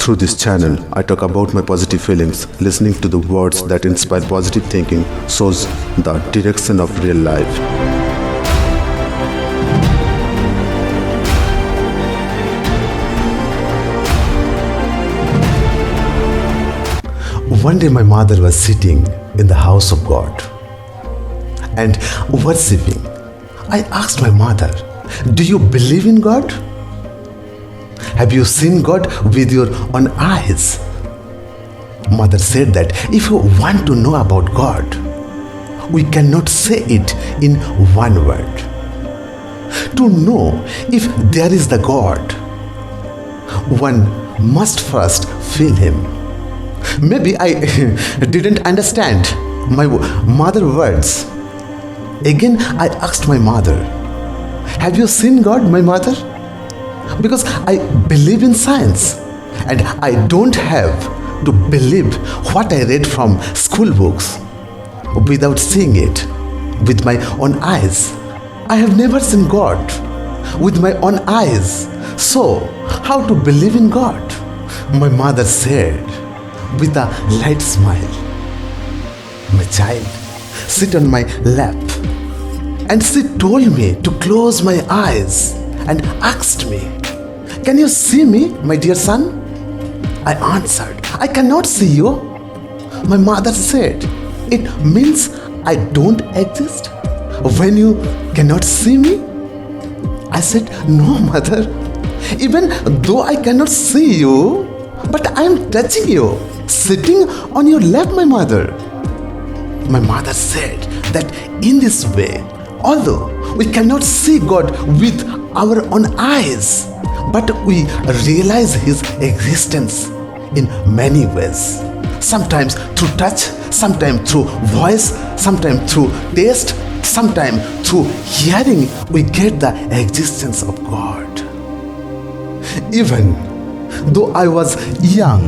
Through this channel, I talk about my positive feelings. Listening to the words that inspire positive thinking shows the direction of real life. One day my mother was sitting in the house of God and worshipping. I asked my mother, "Do you believe in God? Have you seen God with your own eyes?" Mother said that if you want to know about God, we cannot say it in one word. To know if there is the God, one must first feel Him. Maybe I didn't understand my mother's words. Again, I asked my mother, "Have you seen God, my mother?" Because I believe in science and I don't have to believe what I read from school books without seeing it with my own eyes. I have never seen God with my own eyes, so how to believe in God? My mother said with a light smile, "My child, sit on my lap." And she told me to close my eyes and asked me, "Can you see me, my dear son?" I answered, "I cannot see you." My mother said, "It means I don't exist when you cannot see me?" I said, "No, mother. Even though I cannot see you, but I am touching you, sitting on your lap, my mother." My mother said that in this way, although we cannot see God with our own eyes, but we realize His existence in many ways. Sometimes through touch, sometimes through voice, sometimes through taste, sometimes through hearing, we get the existence of God. Even though I was young,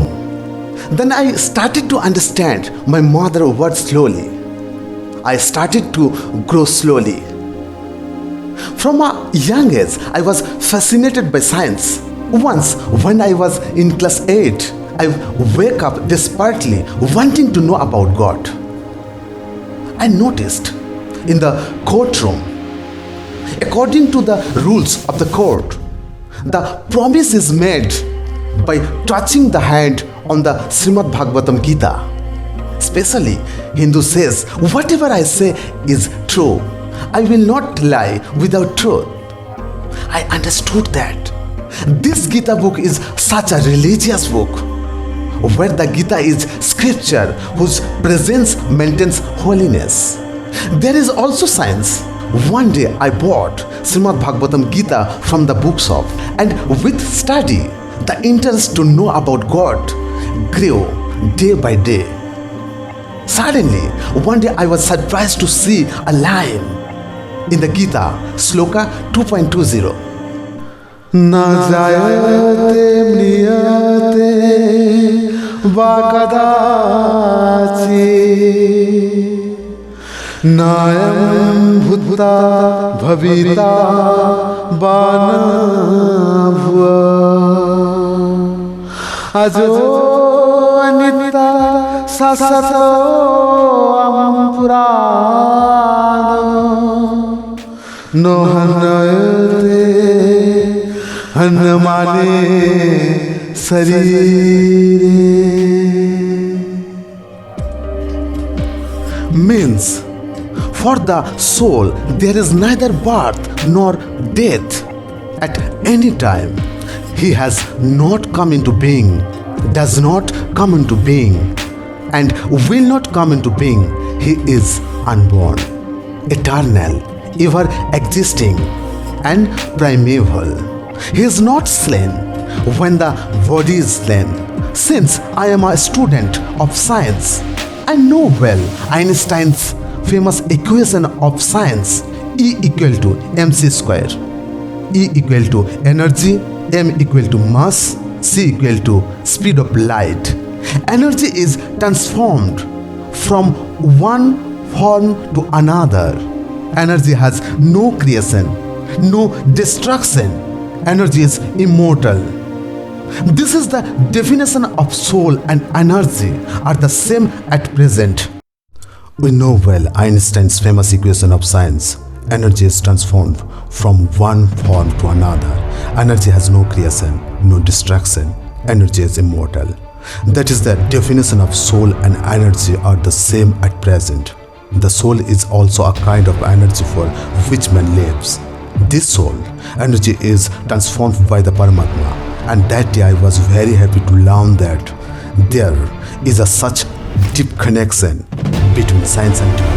then I started to understand my mother's words slowly. I started to grow slowly. From a young age, I was fascinated by science. Once, when I was in class 8, I wake up desperately wanting to know about God. I noticed in the courtroom, according to the rules of the court, the promise is made by touching the hand on the Shrimad-Bhagavatam Gita. Especially, Hindu says, whatever I say is true. I will not lie without truth. I understood that this Gita book is such a religious book, where the Gita is scripture whose presence maintains holiness. There is also science. One day I bought Shrimad-Bhagavatam Gita from the bookshop, and with study, the interest to know about God grew day by day. Suddenly, one day I was surprised to see a line in the Gita, Sloka 2.20. Na jayate mniyate vakadachi nayam bhutta bhavita banavva ajo anita sasato ampurana no hanayate hanmane sarire. Means, for the soul there is neither birth nor death. At any time, He has not come into being, does not come into being, and will not come into being. He is unborn, eternal, ever existing, and primeval. He is not slain when the body is slain. Since I am a student of science, I know well Einstein's famous equation of science, E equal to mc square. E equal to energy, m equal to mass, c equal to speed of light. Energy is transformed from one form to another. Energy has no creation, no destruction. Energy is immortal. This is the definition of soul and energy are the same at present. We know well Einstein's famous equation of science. Energy is transformed from one form to another. Energy has no creation, no destruction. Energy is immortal. That is the definition of soul and energy are the same at present. The soul is also a kind of energy for which man lives. This soul energy is transformed by the Paramatma, and that day I was very happy to learn that there is a such deep connection between science and divine.